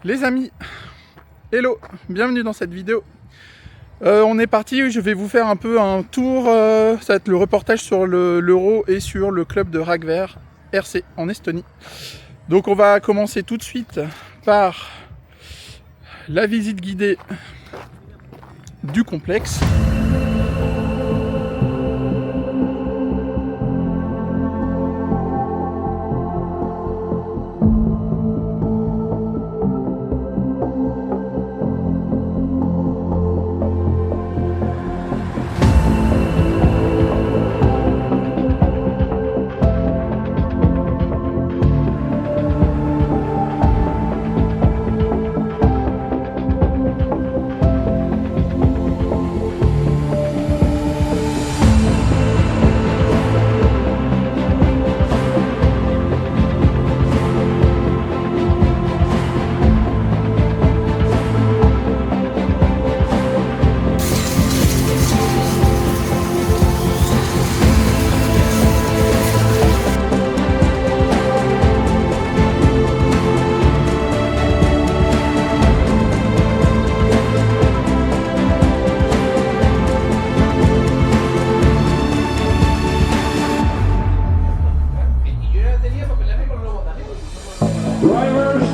Les amis, hello, bienvenue dans cette vidéo. On est parti, je vais vous faire un peu un tour, ça va être le reportage sur l'Euro et sur le club de Rakvere RC en Estonie. Donc on va commencer tout de suite par la visite guidée du complexe.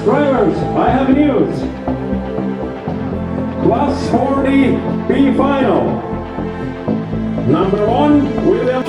Drivers, I have news. Class 40 B final. Number 1, William.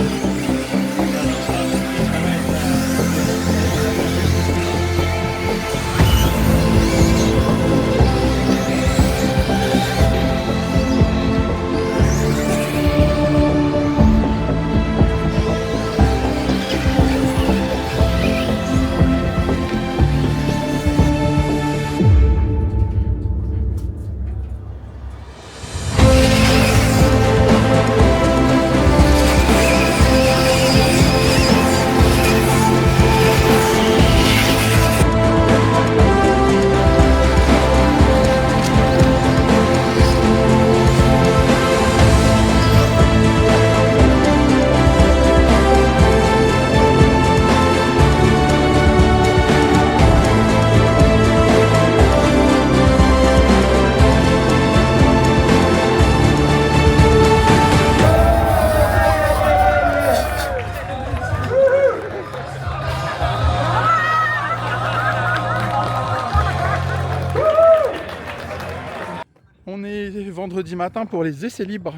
On est vendredi matin pour les essais libres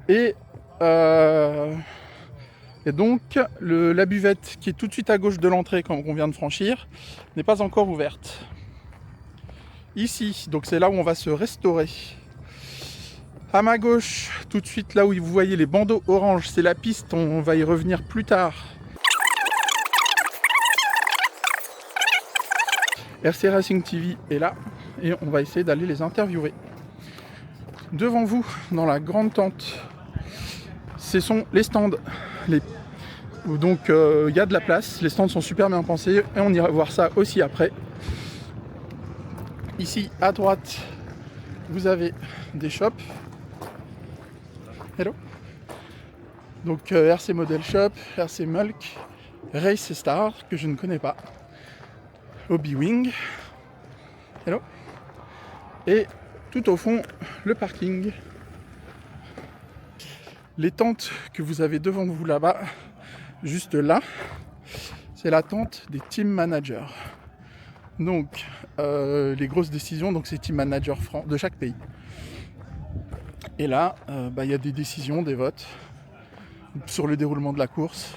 et donc la buvette qui est tout de suite à gauche de l'entrée quand on vient de franchir n'est pas encore ouverte. Ici, donc c'est là où on va se restaurer. À ma gauche, tout de suite là où vous voyez les bandeaux orange, c'est la piste, on va y revenir plus tard. RC Racing TV est là et on va essayer d'aller les interviewer. Devant vous, dans la grande tente, ce sont les stands. Donc il y a de la place, les stands sont super bien pensés et on ira voir ça aussi après. Ici à droite, vous avez des shops. Hello. Donc RC Model Shop, RC Mulk, Race Star que je ne connais pas. Hobby Wing. Hello. Et tout au fond, le parking. Les tentes que vous avez devant vous là-bas, juste là, c'est la tente des team managers. Donc, les grosses décisions, donc c'est team managers de chaque pays. Et là, y a des décisions, des votes sur le déroulement de la course.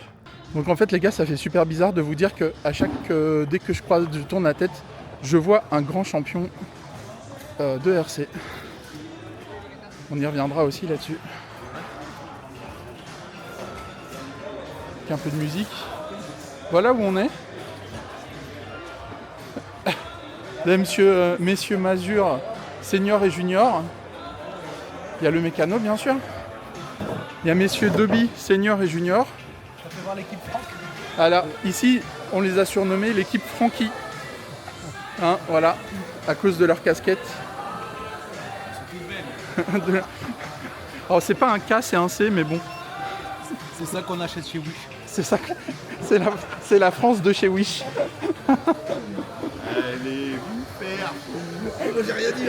Donc en fait les gars, ça fait super bizarre de vous dire que à dès que je tourne la tête, je vois un grand champion de RC. On y reviendra aussi là-dessus. Avec un peu de musique. Voilà où on est. Là, messieurs Mazur, senior et junior. Il y a le mécano bien sûr. Il y a messieurs Dobby, senior et junior. On peut voir l'équipe Franck. Alors ici, on les a surnommés l'équipe Frankie. Hein, voilà, à cause de leur casquette. Alors c'est pas un K, c'est un C, mais bon. C'est ça qu'on achète chez Wish. C'est ça, c'est la France de chez Wish. allez vous faire. Eh, moi j'ai rien dit.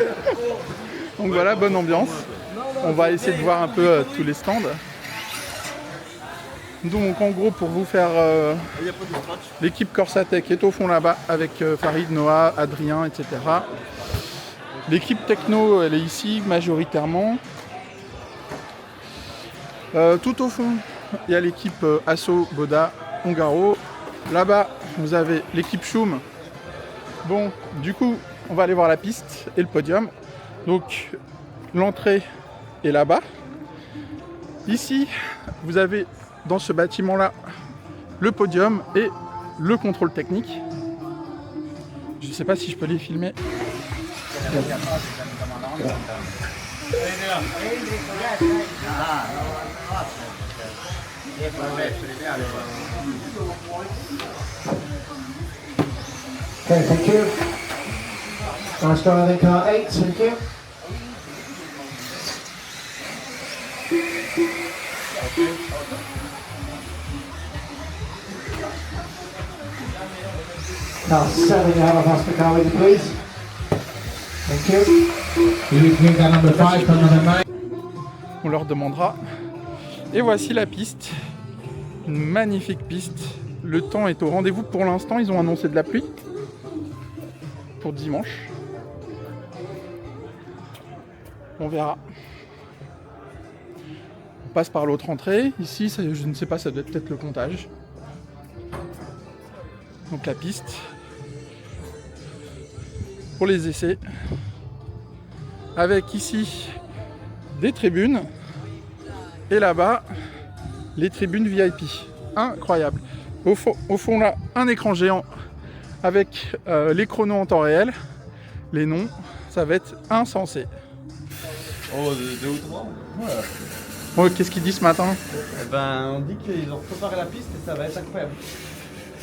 Donc voilà, bonne ambiance. On va essayer de voir un peu tous les stands. Donc en gros, pour vous faire Il n'y a pas de scratch. l'équipe Corsatech est au fond là-bas avec Farid, Noah, Adrien, etc. L'équipe techno, elle est ici majoritairement. Tout au fond, il y a l'équipe Asso, Boda, Ongaro. Là-bas, vous avez l'équipe Choum. Bon, du coup, on va aller voir la piste et le podium. Donc, l'entrée est là-bas. Ici, vous avez dans ce bâtiment-là le podium et le contrôle technique. Je ne sais pas si je peux les filmer. Okay, thank you. Nice driving car 8, thank you. Car 7, you have a faster car with you, please. Thank you. You can get number 5 for another 9. On leur demandera. Et voici la piste. Une magnifique piste. Le temps est au rendez-vous pour l'instant. Ils ont annoncé de la pluie pour dimanche. On verra. On passe par l'autre entrée. Ici, je ne sais pas, ça doit être peut-être le comptage. Donc la piste pour les essais. Avec ici des tribunes. Et là-bas, les tribunes VIP. Incroyable. Au fond là, un écran géant avec les chronos en temps réel. Les noms, ça va être insensé. Oh, deux ou trois. Ouais. Bon, qu'est-ce qu'ils disent ce matin? Eh ben, on dit qu'ils ont préparé la piste et ça va être incroyable.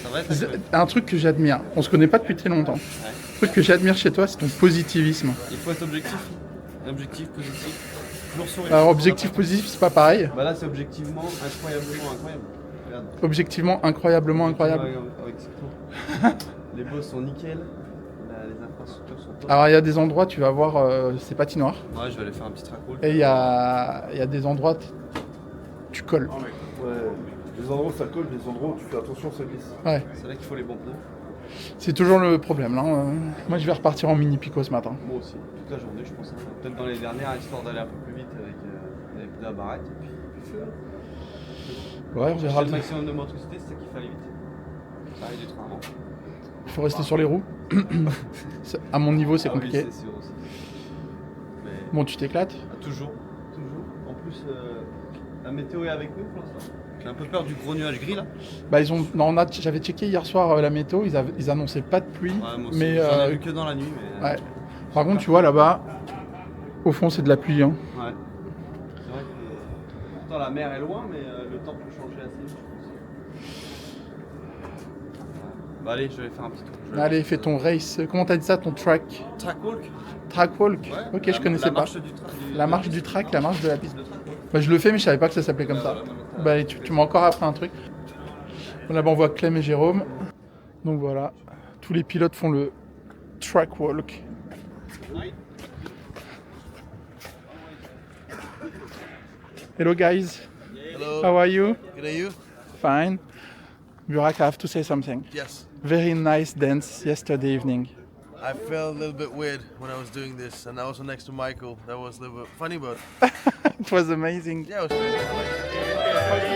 Ça va être incroyable. Un truc que j'admire, on se connaît pas depuis très longtemps. Un truc que j'admire chez toi, c'est ton positivisme. Il faut être objectif. Objectif, positif. Toujours sourire. Alors objectif positif, c'est pas pareil. Bah là, c'est objectivement incroyablement incroyable. Regarde. Objectivement incroyablement incroyable. Avec Secto. Les bosses sont nickel. Les infrastructures sont top. Alors il y a des endroits, tu vas voir, c'est patinoire. Ouais, je vais aller faire un petit track wall. Et il y a des endroits, tu colles. Ouais, les endroits où ça colle, les endroits où tu fais attention, ça glisse. Ouais, C'est là qu'il faut les bons pneus. c'est toujours le problème là. Moi je vais repartir en mini pico ce matin. Moi aussi. Toute la journée, je pense. Peut-être dans les dernières, histoire d'aller un peu plus vite avec les pneus à barrette. Et puis feu. Ouais, on verra. Le maximum de motricité, c'est ça qu'il fallait vite. Ça arrive du train avant. Il faut rester sur les roues. À mon niveau, c'est compliqué. Oui, c'est sûr aussi. Mais Bon, tu t'éclates. toujours. En plus, la météo est avec nous pour l'instant. J'ai un peu peur du gros nuage gris là. Bah ils ont, non, j'avais checké hier soir la météo, ils annonçaient pas de pluie. Ouais, moi aussi. Mais J'en ai vu que dans la nuit. Mais, ouais. Par contre, tu vois là-bas, au fond, c'est de la pluie. Hein. Ouais. C'est vrai que pourtant la mer est loin, mais le temps peut changer assez vite. Bah allez, je vais faire un petit tour. Allez, fais ton race. Comment t'as dit ça, ton track? Track walk. Track walk. Ouais. Ok, je connaissais pas. La marche du track, la marche de la piste. Le track walk. Bah, je le fais, mais je savais pas que ça s'appelait comme ça. Ouais, ouais, Bah, tu m'as encore appris un truc. Bon, là-bas, on voit Clem et Jérôme. Donc voilà, tous les pilotes font le track walk. Hello guys. Hello. How are you? Good, are you? Fine. Burak, I have to say something. Yes. Very nice dance yesterday evening. I felt a little bit weird when I was doing this, and I was next to Michael. That was a little bit funny, but It was amazing. yeah, it was good. I liked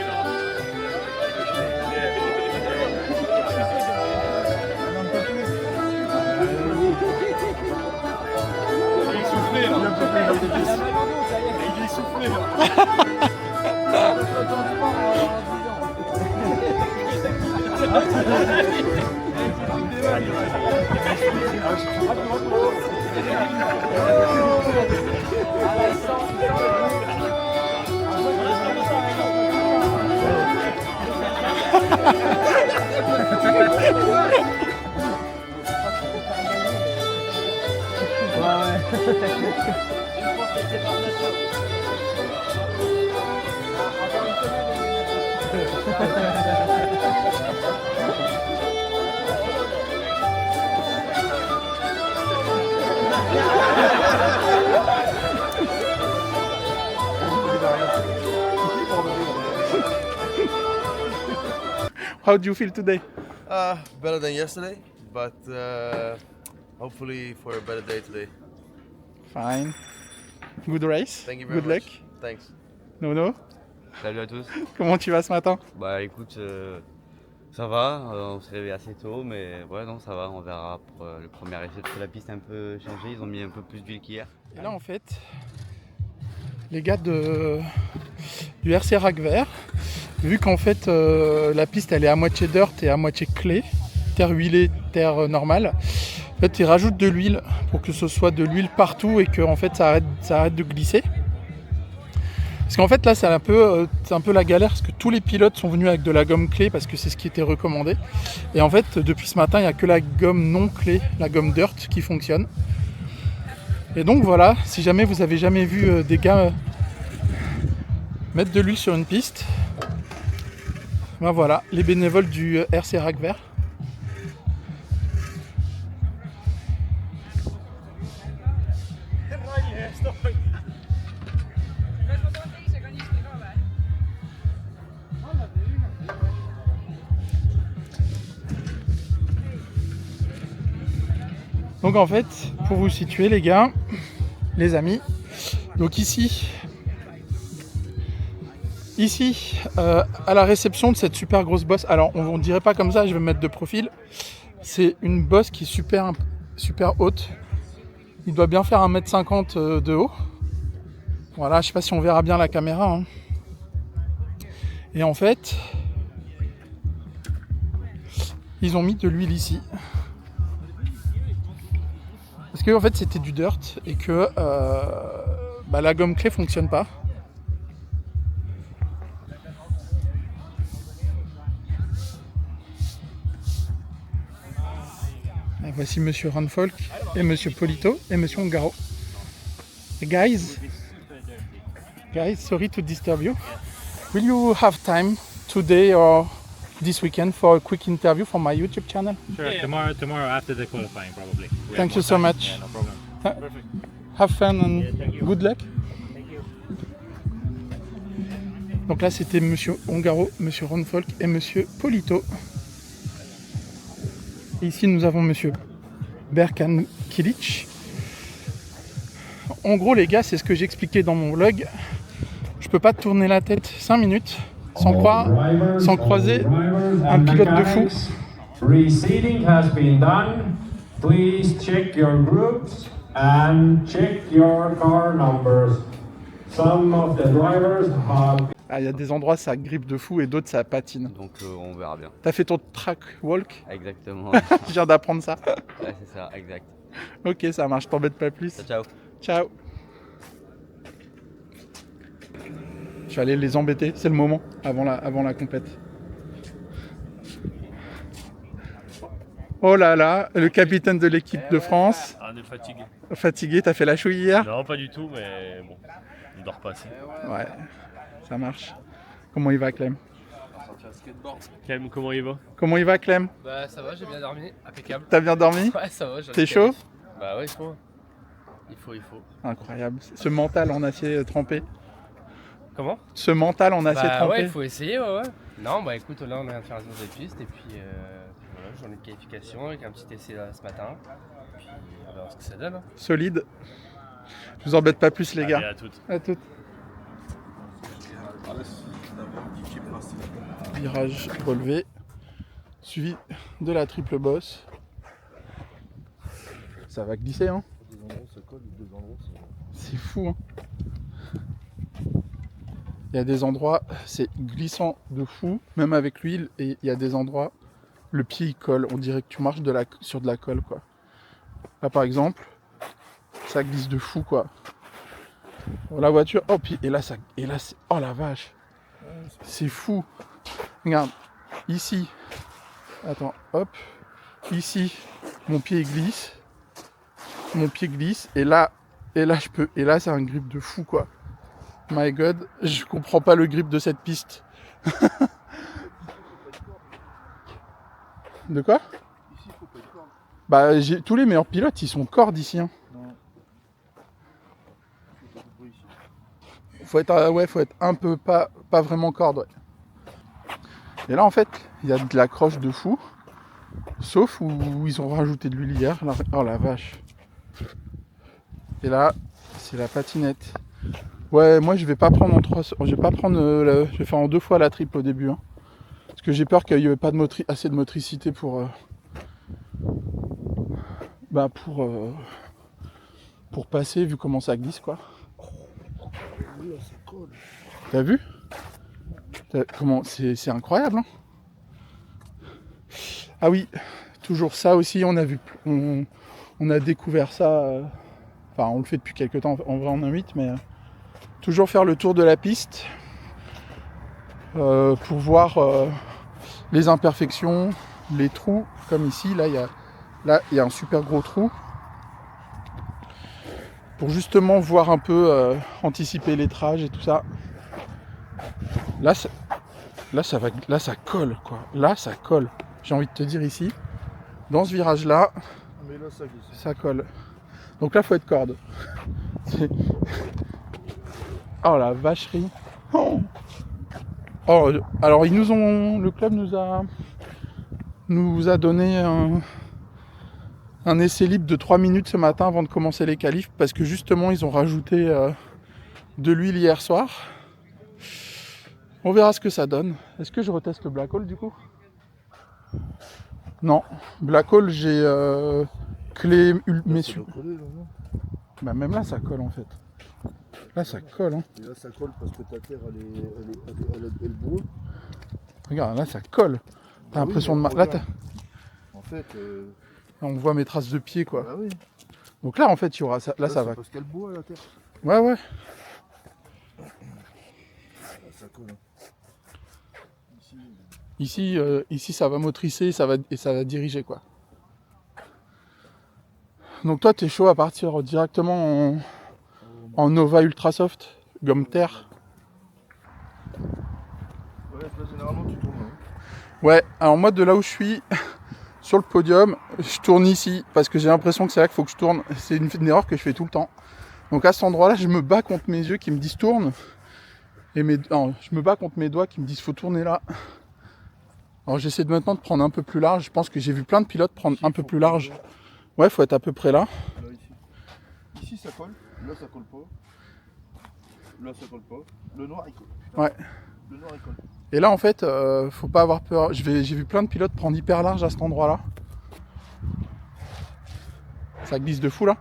it. How do you feel today? Better than yesterday, but hopefully for a better day today. Fine. Good race. Thank you very Good much. luck. Thanks. Nono, Salut à tous. comment tu vas ce matin? Bah écoute, ça va, on s'est réveillé assez tôt, mais ouais, non, ça va, on verra pour le premier essai parce que la piste a un peu changé, ils ont mis un peu plus d'huile qu'hier. Et là en fait, les gars du RC Rack Vert, vu qu'en fait la piste elle est à moitié dirt et à moitié clay, terre huilée, terre normale, en fait ils rajoutent de l'huile pour que ce soit de l'huile partout et que en fait ça arrête de glisser. Parce qu'en fait là c'est un peu la galère parce que tous les pilotes sont venus avec de la gomme clé parce que c'est ce qui était recommandé. Et en fait depuis ce matin il n'y a que la gomme non clé, la gomme dirt qui fonctionne. Et donc voilà, si jamais vous avez jamais vu des gars mettre de l'huile sur une piste, ben voilà, les bénévoles du RC Rack Vert. Donc en fait, pour vous situer les gars, les amis, donc ici, à la réception de cette super grosse bosse, alors on ne dirait pas comme ça, je vais me mettre de profil, c'est une bosse qui est super haute, il doit bien faire 1m50 de haut, voilà, je sais pas si on verra bien la caméra, hein. Et en fait, ils ont mis de l'huile ici. Parce que en fait c'était du dirt et que la gomme clé fonctionne pas. Et voici Monsieur Ranfolk et Monsieur Polito et Monsieur Ongaro. Guys, sorry to disturb you. Will you have time today or this weekend for a quick interview for my YouTube channel? Sure, tomorrow after the qualifying probably. We Thank have you more so time. much. Yeah, no problem. Perfect. Have fun and thank you. good luck. Thank you. Donc là c'était Monsieur Ongaro, Monsieur Ranfolk et Monsieur Polito. Et ici nous avons Monsieur Berkan Kilic. En gros les gars, c'est ce que j'expliquais dans mon vlog. Je peux pas tourner la tête 5 minutes sans croiser un pilote de fou. Reseating has been done. Please check your groups and check your car numbers. Some of the drivers have... Ah, il y a des endroits ça grippe de fou et d'autres ça patine. Donc on verra bien. T'as fait ton track walk? Exactement. Je viens d'apprendre ça. Ouais, c'est ça, exact. Ok, ça marche, t'embête pas plus. Ciao. Ciao. Je vais aller les embêter, c'est le moment, avant la compète. Oh là là, le capitaine de l'équipe de France. On est fatigué. Fatigué, t'as fait la chouille hier? Non, pas du tout, mais bon, on dort pas assez. Ouais, ça marche. Comment il va Clem? Clem, comment il va? Comment il va Clem? Bah ça va, j'ai bien dormi, impeccable. T'as bien dormi? Ouais ça va, j'en ai T'es fait. chaud? Bah ouais, il faut. Incroyable, ce mental en acier trempé. Comment? Ce mental en acier Bah trempé. ouais, il faut essayer, ouais. Non, bah écoute, là on vient de faire un tour de piste et puis voilà, journée de qualification avec un petit essai là, ce matin. Puis on va voir ce que ça donne. Hein. Solide. Je vous embête pas plus les Allez, gars. à toutes. À toutes. Virage relevé, suivi de la triple bosse. Ça va glisser hein. C'est fou hein. Il y a des endroits, c'est glissant de fou, même avec l'huile, et il y a des endroits, le pied il colle, on dirait que tu marches sur de la colle quoi. Là par exemple, ça glisse de fou quoi. La voiture, oh puis et là c'est, oh la vache, c'est fou. Regarde, ici, attends, hop, ici, mon pied glisse, et là c'est un grip de fou quoi. My God, je comprends pas le grip de cette piste. De quoi? Bah tous les meilleurs pilotes ils sont cordes ici. Hein. Faut être un peu pas vraiment corde. Ouais. Et là en fait, il y a de l'accroche de fou. Sauf où ils ont rajouté de l'huile hier. Là, oh la vache. Et là, c'est la patinette. Ouais, moi je vais pas prendre en 3. Je vais pas prendre. Je vais faire en 2 fois la triple au début. Hein. Parce que j'ai peur qu'il n'y ait pas de assez de motricité pour. Pour passer, vu comment ça glisse quoi. T'as vu? Comment c'est incroyable hein. Ah oui, toujours ça aussi, on a vu. On a découvert ça. Enfin, on le fait depuis quelques temps, en vrai on invite, mais toujours faire le tour de la piste pour voir les imperfections, les trous, comme ici, là il y a un super gros trou. Pour justement voir un peu anticiper l'étrage et tout ça. Là ça colle quoi. Là ça colle. J'ai envie de te dire ici, dans ce virage là, Mais là, ça glisse. ça colle. Donc là faut être corde. Oh la vacherie. Oh, alors le club nous a donné un essai libre de 3 minutes ce matin avant de commencer les qualifs parce que justement ils ont rajouté de l'huile hier soir. On verra ce que ça donne. Est-ce que je reteste le Black Hole du coup? Non. Black Hole j'ai clé messieurs. Bah même là ça colle en fait. Là ça colle hein. Et là, ça colle parce que ta terre, elle brûle. Regarde là ça colle. T'as l'impression de... Là En fait... on voit mes traces de pied quoi. Bah oui. Donc là en fait il y aura ça. Là ça va. Parce qu'elle boit la terre. Ouais. Là, ça colle. Ici ça va motricer et ça va diriger quoi. Donc toi t'es chaud à partir directement en Nova Ultra Soft, gomme terre. Ouais, là, généralement tu tournes. Hein. Ouais, alors moi de là où je suis, sur le podium, je tourne ici parce que j'ai l'impression que c'est là qu'il faut que je tourne. C'est une erreur que je fais tout le temps. Donc à cet endroit-là, je me bats contre mes yeux qui me disent tourne. Et je me bats contre mes doigts qui me disent faut tourner là. Alors j'essaie maintenant de prendre un peu plus large. Je pense que j'ai vu plein de pilotes prendre un peu plus large. Ouais, faut être à peu près là. Là, ici ça colle, là ça colle pas. Là ça colle pas. Le noir il colle. Putain. Ouais. Le noir il colle. Et là en fait, faut pas avoir peur. J'ai vu plein de pilotes prendre hyper large à cet endroit-là. Ça glisse de fou là.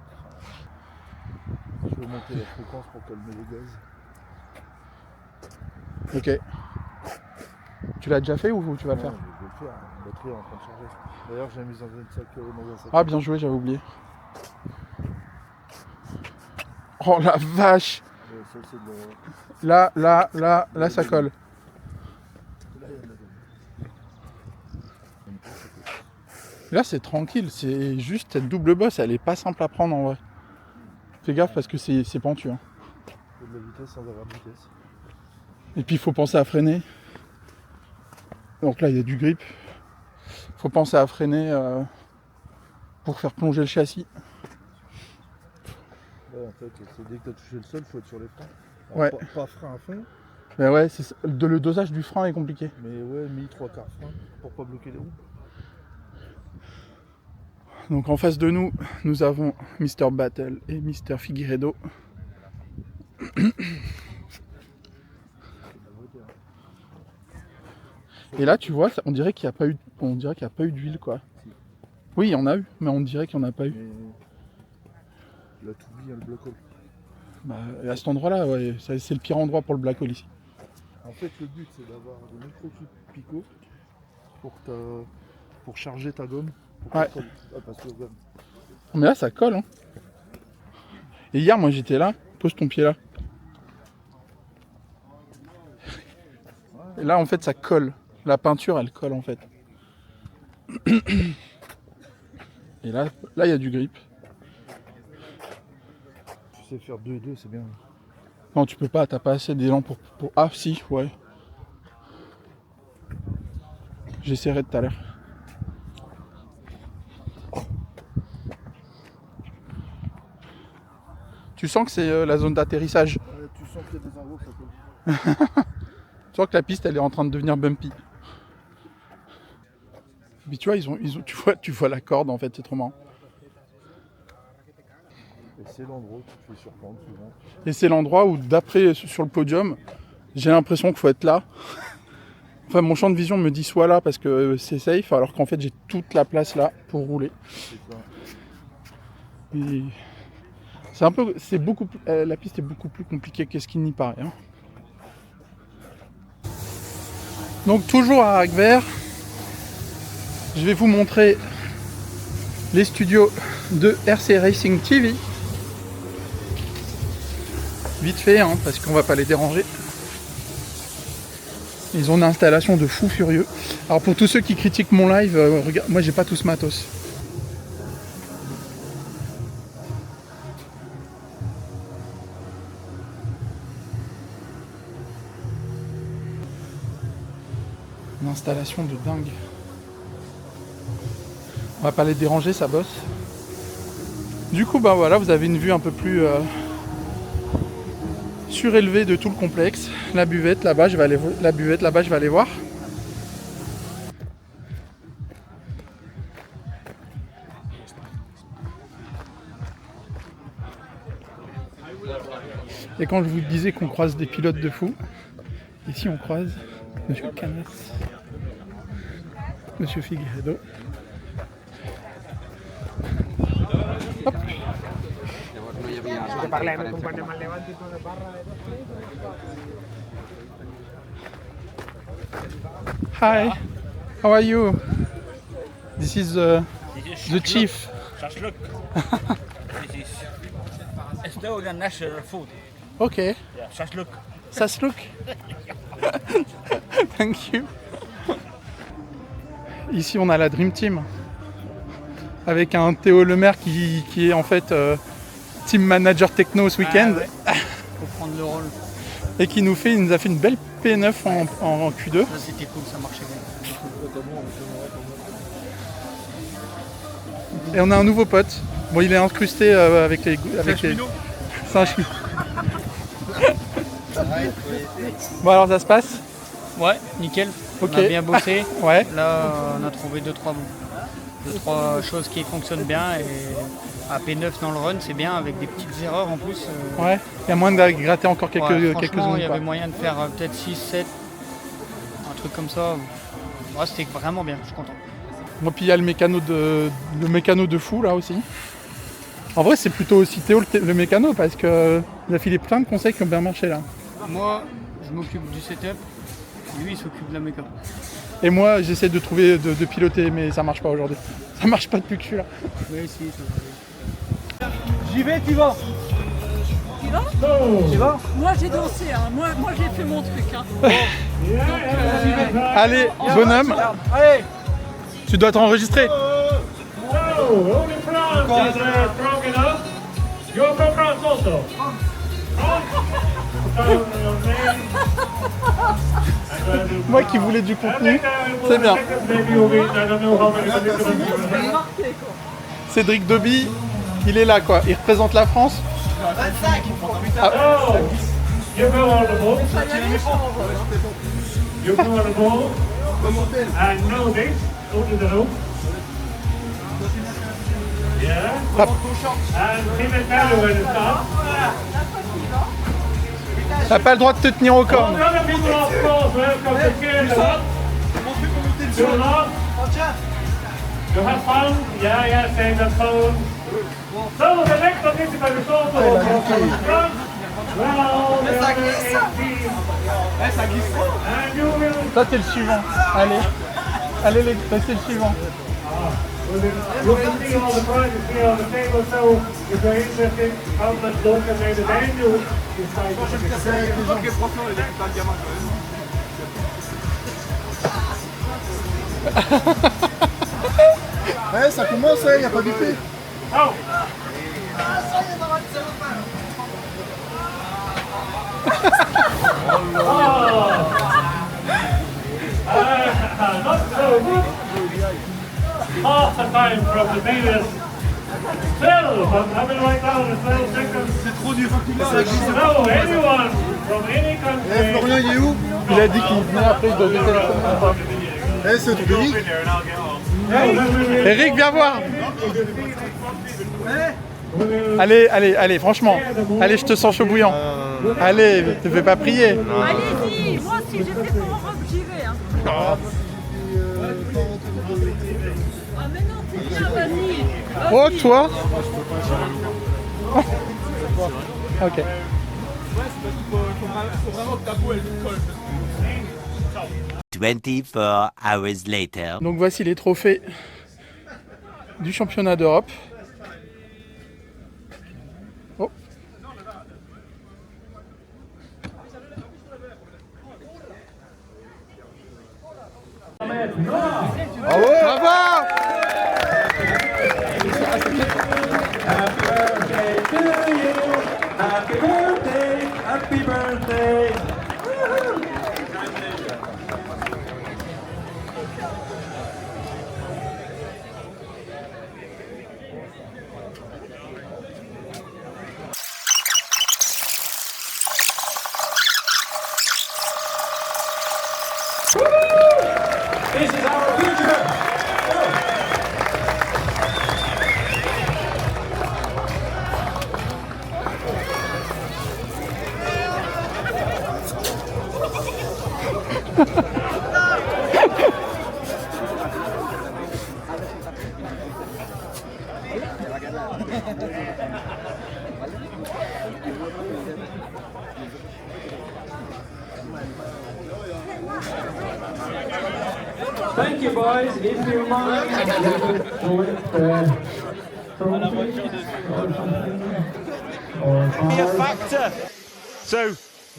Je vais monter la fréquence pour calmer les gaz. Ok. Tu l'as déjà fait ou tu vas le faire? Je vais le faire, la batterie est en train de charger. D'ailleurs j'ai mis dans un sac. Ah bien joué, j'avais oublié. Oh la vache! Ça, c'est de Là ça colle. Là, il y a de la gomme. Là c'est tranquille, c'est juste cette double bosse, elle est pas simple à prendre en vrai. Fais gaffe parce que c'est pentu. Hein. Il y a de la vitesse sans avoir de vitesse. Et puis il faut penser à freiner. Donc là il y a du grip. Faut penser à freiner pour faire plonger le châssis. Ouais, en fait, c'est dès que tu as touché le sol, il faut être sur les freins. Alors, Ouais. pas frein à fond, Mais ouais, le dosage du frein est compliqué. mais ouais, mis 3/4 frein pour pas bloquer les roues. Donc en face de nous, nous avons Mr. Battle et Mr. Figueiredo. Et là, tu vois, on dirait qu'il n'y a pas eu, d'huile, quoi. Oui, il y en a eu, mais on dirait qu'il n'y en a pas eu. Mais la Toubi, il y a le Black Hole. Bah, à cet endroit-là, ouais, c'est le pire endroit pour le Black Hole ici. En fait, le but, c'est d'avoir des micro-clips Pico pour charger ta gomme. Pour Ouais. passer aux gommes. Mais là, ça colle, hein. Et hier, moi, j'étais là. Pose ton pied là. Et là, en fait, ça colle. La peinture, elle colle, en fait. Et là, il y a du grip. Tu sais faire 2 et 2, c'est bien. Non, tu peux pas, t'as pas assez d'élan pour... Ah, si, ouais. J'essaierai tout à l'heure. Tu sens que c'est la zone d'atterrissage. Tu sens qu'il y a des endroits où ça colle. Tu sens que la piste, elle est en train de devenir bumpy. Puis tu vois, tu vois la corde en fait, c'est trop marrant. Et c'est l'endroit où tu te fais surprendre souvent. Et c'est l'endroit où, d'après sur le podium, j'ai l'impression qu'il faut être là. Enfin, mon champ de vision me dit soit là parce que c'est safe, alors qu'en fait j'ai toute la place là pour rouler. Et la piste est beaucoup plus compliquée qu'est-ce qu'il n'y paraît. Hein. Donc toujours à Agver, je vais vous montrer les studios de RC Racing TV. Vite fait, hein, parce qu'on va pas les déranger. Ils ont une installation de fou furieux. Alors pour tous ceux qui critiquent mon live, regarde, moi j'ai pas tout ce matos. Une installation de dingue. On va pas les déranger, ça bosse. Du coup, bah voilà, vous avez une vue un peu plus surélevée de tout le complexe. La buvette là-bas, je vais aller voir. Et quand je vous disais qu'on croise des pilotes de fou, ici on croise Monsieur Canas, Monsieur Figueiredo. Hop. Hi, how are you? This is the chief. Shashlook. This is Estonian national food. Okay. Yeah, shashlook. Shashlook. Thank you. Ici on a la Dream Team avec un Théo Lemaire qui est en fait team manager techno ce week-end. Ouais. Faut prendre le rôle. Et qui nous a fait une belle P9 en Q2. Ça c'était cool, ça marchait bien. Et on a un nouveau pote. Bon, il est incrusté avec les. C'est un ch'ti. Bon, alors ça se passe? Ouais, nickel. Ok. On a bien bossé. Ouais. Là, on a trouvé deux, trois choses qui fonctionnent bien. Et à P9 dans le run, c'est bien avec des petites erreurs en plus. Ouais. Il y a moyen de gratter encore quelques franchement, zones. il y avait moyen de faire peut-être 6, 7, un truc comme ça. Ouais, c'était vraiment bien, je suis content. Bon, puis il y a le mécano de fou là aussi. En vrai, c'est plutôt aussi Théo le mécano parce qu'il a filé plein de conseils qui ont bien marché là. Moi, je m'occupe du setup, lui il s'occupe de la méca. Et moi, j'essaie de trouver, de piloter, mais ça marche pas aujourd'hui. Ça marche pas depuis que je suis là. Oui, si, ça va aller. J'y vais, tu vas? Tu vas? Tu vas? Moi j'ai dansé, hein. Moi j'ai fait mon truc. Hein. Allez, bonhomme, Allez! tu dois t'enregistrer. Moi qui voulais du contenu, c'est bien. Cédric Doby, il est là quoi, il représente la France. 25! Ah. You go on the boat. You go on the boat. And now this, go to the room. Yeah. And keep it down when it's up. T'as pas le droit de te tenir au corps. Other people of course welcome to Canada. Do not. You have fun? Yeah, save the phone. So the next participant is also from France. Well, ça glisse. Ça glisse. and you will. Toi t'es le suivant. Allez, toi c'est le suivant. You can see all the prizes here on the table, so if you're interested, how much local made the venue, decide Ouais, ça commence, il n'y a pas d'épée. Oh! Not so good. Half the time from the previous 12, I'm having right now the 12 seconds. C'est trop dur. So, anyone from any country. Florian, il est où? Il a dit qu'il venait après, il doit téléphoner. C'est au Denis. Eric, viens voir. Allez, franchement. Allez, je te sens chaud bouillant. Allez, ne fais pas prier. Allez-y, moi si j'étais pas en robe, j'y vais. Hein. Ah mais non, c'est bien, vas-y. Oh, toi. Ok. 24 hours later. Donc voici les trophées du championnat d'Europe. Oh. Bravo! Bravo! Happy birthday! Happy birthday! This is our future! Thank you, boys. If you mind, be a factor. So,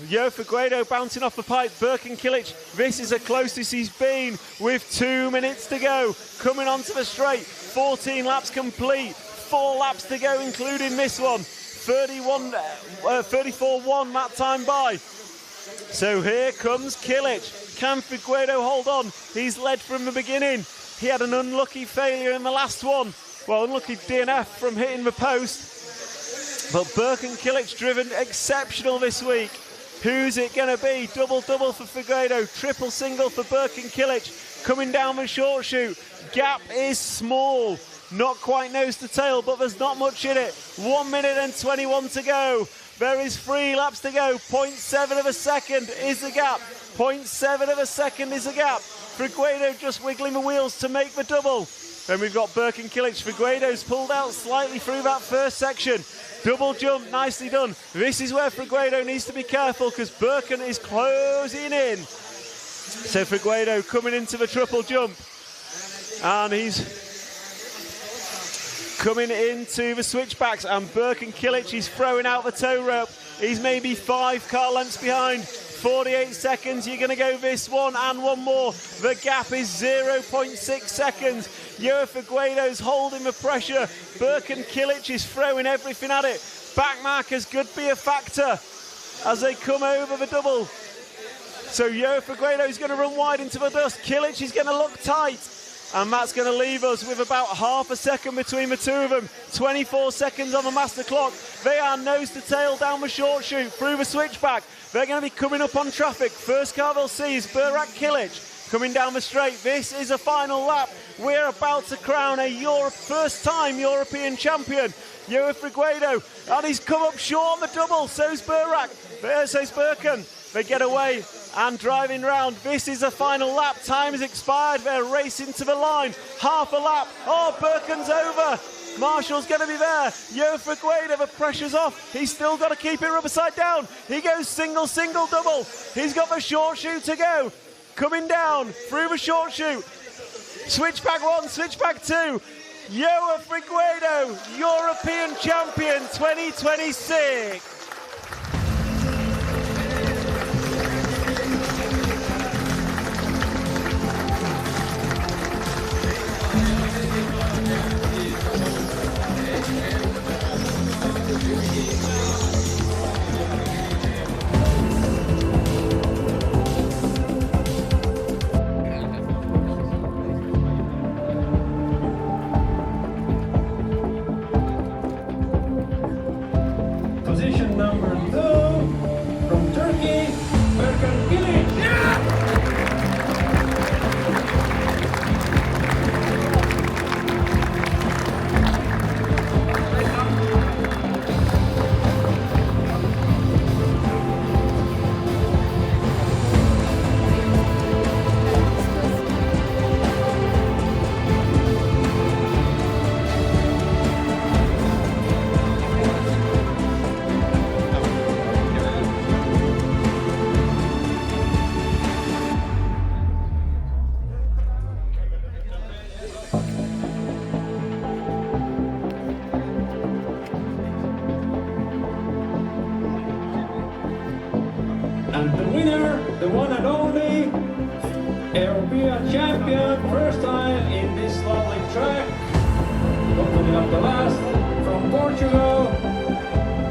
Jofa Guido bouncing off the pipe, Birkin Kilic, this is the closest he's been with 2 minutes to go. Coming onto the straight, 14 laps complete, 4 laps to go including this one. 34.1 that time by. So here comes Kilic. Can Figueiredo hold on? He's led from the beginning. He had an unlucky failure in the last one. Well, unlucky DNF from hitting the post. But Birkin Kilic driven exceptional this week. Who's it going to be? Double-double for Figueiredo. Triple-single for Birkin Kilic. Coming down the short chute. Gap is small. Not quite nose to tail, but there's not much in it. 1 minute and 21 to go. There is 3 laps to go. 0.7 of a second is the gap. 0.7 of a second is the gap. Figueiredo just wiggling the wheels to make the double. Then we've got Birkin Kilic. Figueiredo's pulled out slightly through that first section. Double jump, nicely done. This is where Figueiredo needs to be careful because Birkin is closing in. So Figueiredo coming into the triple jump. And he's coming into the switchbacks, and Birkin Kilic is throwing out the tow rope. He's maybe 5 car lengths behind. 48 seconds, you're going to go this one and one more. The gap is 0.6 seconds. Jofa Guido's holding the pressure. Birkin Kilic is throwing everything at it. Back markers could be a factor as they come over the double. So Jofa Guido's going to run wide into the dust. Kilic is going to look tight. And that's going to leave us with about half a second between the two of them. 24 seconds on the master clock. They are nose to tail down the short chute through the switchback. They're going to be coming up on traffic. First car they'll see is Burak Kilic coming down the straight. This is a final lap. We're about to crown a first-time European champion. Jofa Guido, and he's come up short on the double. So's Burak. So's Birkin. They get away and driving round. This is a final lap. Time has expired. They're racing to the line. Half a lap. Oh, Birkin's over. Marshall's going to be there. Jofa Guido, the pressure's off. He's still got to keep it rubber side down. He goes single, single, double. He's got the short chute to go. Coming down through the short chute. Switchback 1, switchback 2. Jofa Guido, European champion 2026. Position number 2 from Turkey, Birkin Kilic. And the winner, the one and only European champion, first time in this lovely track, opening up the last from Portugal,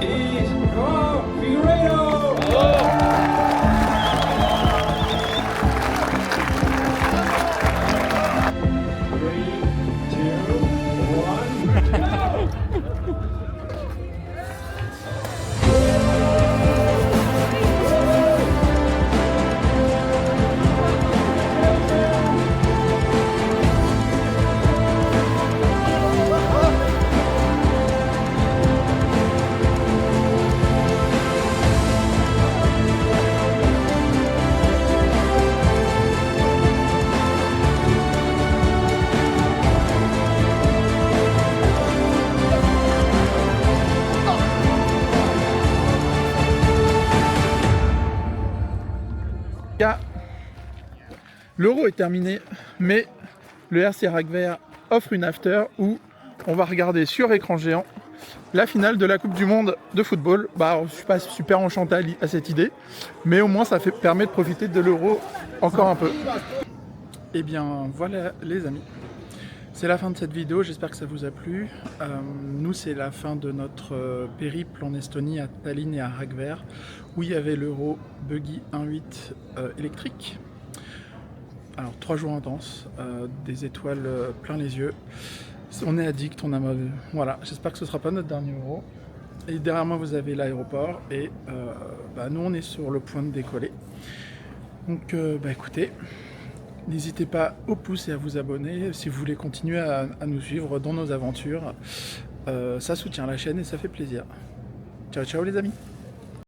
is João Figueiredo. L'Euro est terminé, mais le RC Ragver offre une after où on va regarder sur écran géant la finale de la Coupe du Monde de football. Bah, je suis pas super enchanté à cette idée, mais au moins ça permet de profiter de l'Euro encore un peu. Et bien voilà les amis, c'est la fin de cette vidéo, j'espère que ça vous a plu. Nous c'est la fin de notre périple en Estonie à Tallinn et à Ragver, où il y avait l'Euro Buggy 1.8 électrique. Alors 3 jours intenses, des étoiles plein les yeux, on est addict, on a voilà, j'espère que ce sera pas notre dernier Euro. Et derrière moi vous avez l'aéroport et nous on est sur le point de décoller. Donc écoutez, n'hésitez pas au pouce et à vous abonner si vous voulez continuer à nous suivre dans nos aventures. Ça soutient la chaîne et ça fait plaisir. Ciao ciao les amis.